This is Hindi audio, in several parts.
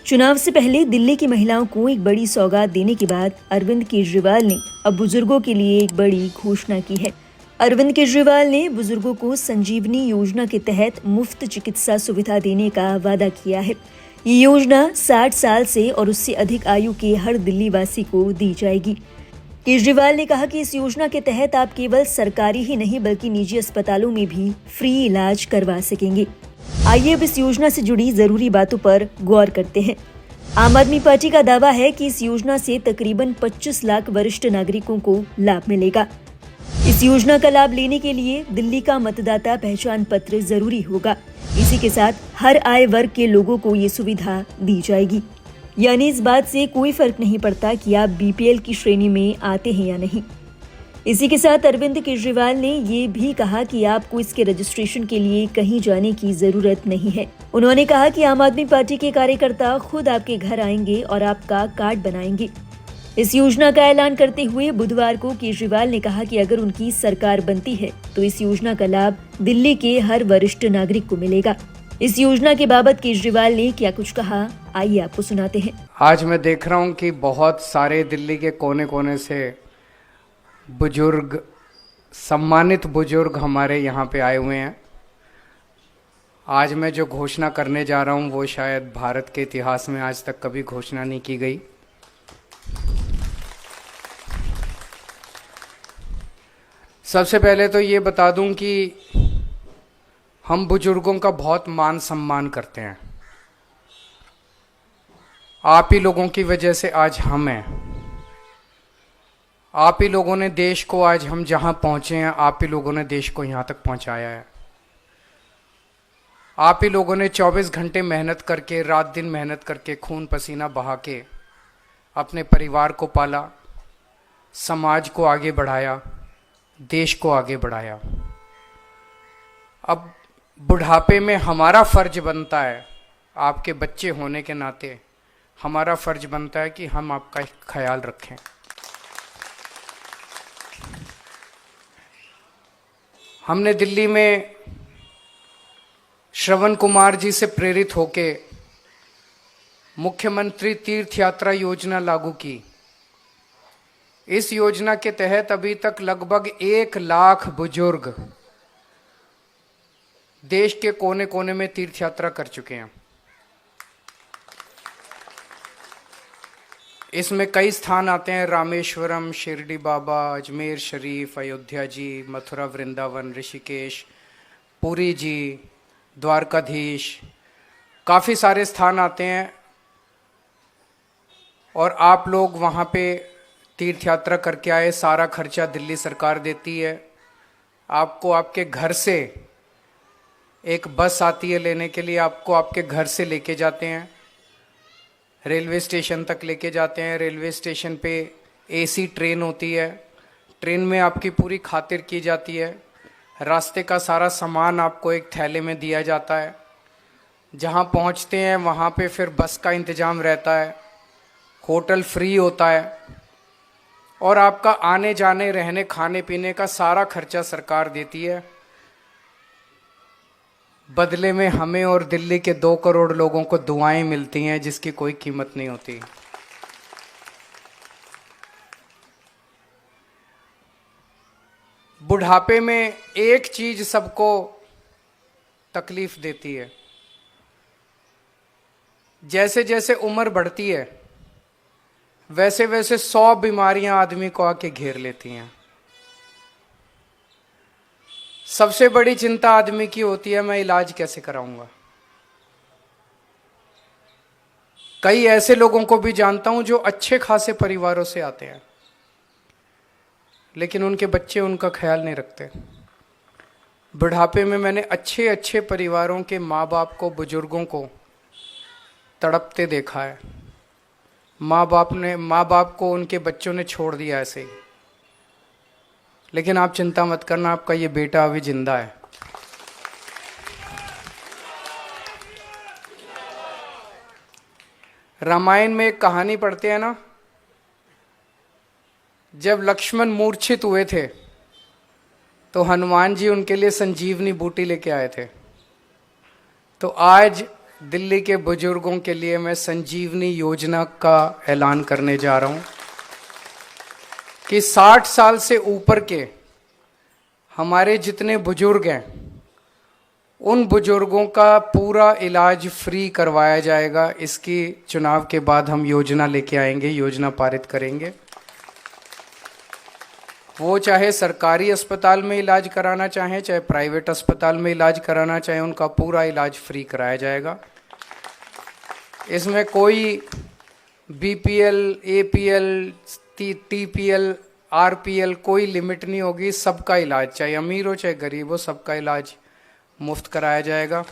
चुनाव से पहले दिल्ली की महिलाओं को एक बड़ी सौगात देने के बाद अरविंद केजरीवाल ने अब बुजुर्गों के लिए एक बड़ी घोषणा की है। अरविंद केजरीवाल ने बुजुर्गों को संजीवनी योजना के तहत मुफ्त चिकित्सा सुविधा देने का वादा किया है। ये योजना 60 साल से और उससे अधिक आयु के हर दिल्ली वासी को दी जाएगी। केजरीवाल ने कहा कि इस योजना के तहत आप केवल सरकारी ही नहीं बल्कि निजी अस्पतालों में भी फ्री इलाज करवा सकेंगे। आइए अब इस योजना से जुड़ी जरूरी बातों पर गौर करते हैं। आम आदमी पार्टी का दावा है कि इस योजना से तकरीबन 25 लाख वरिष्ठ नागरिकों को लाभ मिलेगा। इस योजना का लाभ लेने के लिए दिल्ली का मतदाता पहचान पत्र जरूरी होगा। इसी के साथ हर आय वर्ग के लोगों को ये सुविधा दी जाएगी, यानी इस बात से कोई फर्क नहीं पड़ता कि आप बीपीएल की श्रेणी में आते हैं या नहीं। इसी के साथ अरविंद केजरीवाल ने ये भी कहा कि आपको इसके रजिस्ट्रेशन के लिए कहीं जाने की जरूरत नहीं है। उन्होंने कहा कि आम आदमी पार्टी के कार्यकर्ता खुद आपके घर आएंगे और आपका कार्ड बनाएंगे। इस योजना का ऐलान करते हुए बुधवार को केजरीवाल ने कहा कि अगर उनकी सरकार बनती है तो इस योजना का लाभ दिल्ली के हर वरिष्ठ नागरिक को मिलेगा। इस योजना के बाबत केजरीवाल ने क्या कुछ कहा, आइए आपको सुनाते हैं। आज मैं देख रहा हूं कि बहुत सारे दिल्ली के कोने कोने से बुजुर्ग, सम्मानित बुजुर्ग हमारे यहाँ पे आए हुए हैं। आज मैं जो घोषणा करने जा रहा हूँ वो शायद भारत के इतिहास में आज तक कभी घोषणा नहीं की गई। सबसे पहले तो ये बता दूं कि हम बुजुर्गों का बहुत मान सम्मान करते हैं। आप ही लोगों की वजह से आज हम हैं। आप ही लोगों ने देश को, आज हम जहां पहुंचे हैं, आप ही लोगों ने देश को यहां तक पहुंचाया है। आप ही लोगों ने 24 घंटे मेहनत करके, रात दिन मेहनत करके, खून पसीना बहा के अपने परिवार को पाला, समाज को आगे बढ़ाया, देश को आगे बढ़ाया। अब बुढ़ापे में हमारा फर्ज बनता है, आपके बच्चे होने के नाते हमारा फर्ज बनता है कि हम आपका ख्याल रखें। हमने दिल्ली में श्रवण कुमार जी से प्रेरित होके मुख्यमंत्री तीर्थ यात्रा योजना लागू की। इस योजना के तहत अभी तक लगभग 1 लाख बुजुर्ग देश के कोने कोने में तीर्थ यात्रा कर चुके हैं। इसमें कई स्थान आते हैं: रामेश्वरम, शिरडी बाबा, अजमेर शरीफ, अयोध्या जी, मथुरा वृंदावन, ऋषिकेश, पुरी जी, द्वारकाधीश, काफ़ी सारे स्थान आते हैं। और आप लोग वहाँ पे तीर्थ यात्रा करके आए, सारा खर्चा दिल्ली सरकार देती है। आपको आपके घर से एक बस आती है लेने के लिए, आपको आपके घर से लेके जाते हैं, रेलवे स्टेशन तक लेके जाते हैं। रेलवे स्टेशन पे एसी ट्रेन होती है, ट्रेन में आपकी पूरी खातिर की जाती है। रास्ते का सारा सामान आपको एक थैले में दिया जाता है। जहाँ पहुँचते हैं वहाँ पे फिर बस का इंतज़ाम रहता है, होटल फ्री होता है और आपका आने जाने, रहने, खाने पीने का सारा खर्चा सरकार देती है। बदले में हमें और दिल्ली के 2 करोड़ लोगों को दुआएं मिलती हैं जिसकी कोई कीमत नहीं होती। बुढ़ापे में एक चीज सबको तकलीफ देती है, जैसे जैसे उम्र बढ़ती है वैसे वैसे 100 बीमारियां आदमी को आके घेर लेती हैं। सबसे बड़ी चिंता आदमी की होती है, मैं इलाज कैसे कराऊंगा। कई ऐसे लोगों को भी जानता हूं जो अच्छे खासे परिवारों से आते हैं लेकिन उनके बच्चे उनका ख्याल नहीं रखते। बुढ़ापे में मैंने अच्छे अच्छे परिवारों के माँ बाप को, बुजुर्गों को तड़पते देखा है। माँ बाप को उनके बच्चों ने छोड़ दिया ऐसे ही। लेकिन आप चिंता मत करना, आपका ये बेटा अभी जिंदा है। रामायण में एक कहानी पढ़ते हैं ना, जब लक्ष्मण मूर्छित हुए थे तो हनुमान जी उनके लिए संजीवनी बूटी लेके आए थे। तो आज दिल्ली के बुजुर्गों के लिए मैं संजीवनी योजना का ऐलान करने जा रहा हूं कि 60 साल से ऊपर के हमारे जितने बुजुर्ग हैं उन बुजुर्गों का पूरा इलाज फ्री करवाया जाएगा। इसकी चुनाव के बाद हम योजना लेके आएंगे, योजना पारित करेंगे। वो चाहे सरकारी अस्पताल में इलाज कराना चाहें, चाहे प्राइवेट अस्पताल में इलाज कराना चाहें, उनका पूरा इलाज फ्री कराया जाएगा। इसमें कोई बीपीएल, एपीएल, टीपीएल, आरपीएल कोई लिमिट नहीं होगी। सबका इलाज, चाहे अमीर हो चाहे गरीब हो, सबका इलाज मुफ्त कराया जाएगा।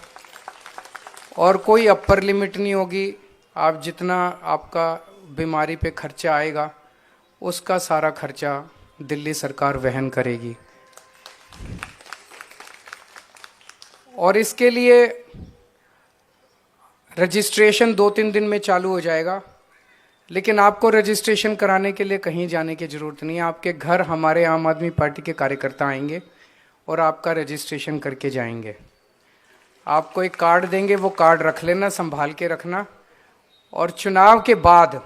और कोई अपर लिमिट नहीं होगी। आप जितना आपका बीमारी पे खर्चा आएगा उसका सारा खर्चा दिल्ली सरकार वहन करेगी। और इसके लिए रजिस्ट्रेशन 2-3 दिन में चालू हो जाएगा। लेकिन आपको रजिस्ट्रेशन कराने के लिए कहीं जाने की ज़रूरत नहीं है। आपके घर हमारे आम आदमी पार्टी के कार्यकर्ता आएंगे और आपका रजिस्ट्रेशन करके जाएंगे। आपको एक कार्ड देंगे, वो कार्ड रख लेना, संभाल के रखना। और चुनाव के बाद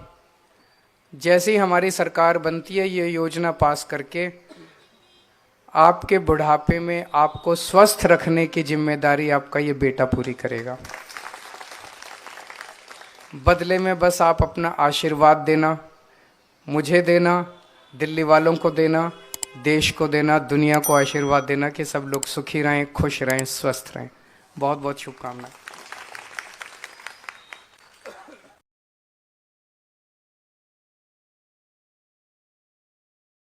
जैसे ही हमारी सरकार बनती है, ये योजना पास करके आपके बुढ़ापे में आपको स्वस्थ रखने की जिम्मेदारी आपका ये बेटा पूरी करेगा। बदले में बस आप अपना आशीर्वाद देना, मुझे देना, दिल्ली वालों को देना, देश को देना, दुनिया को आशीर्वाद देना कि सब लोग सुखी रहें, खुश रहें, स्वस्थ रहें। बहुत बहुत शुभकामनाएं।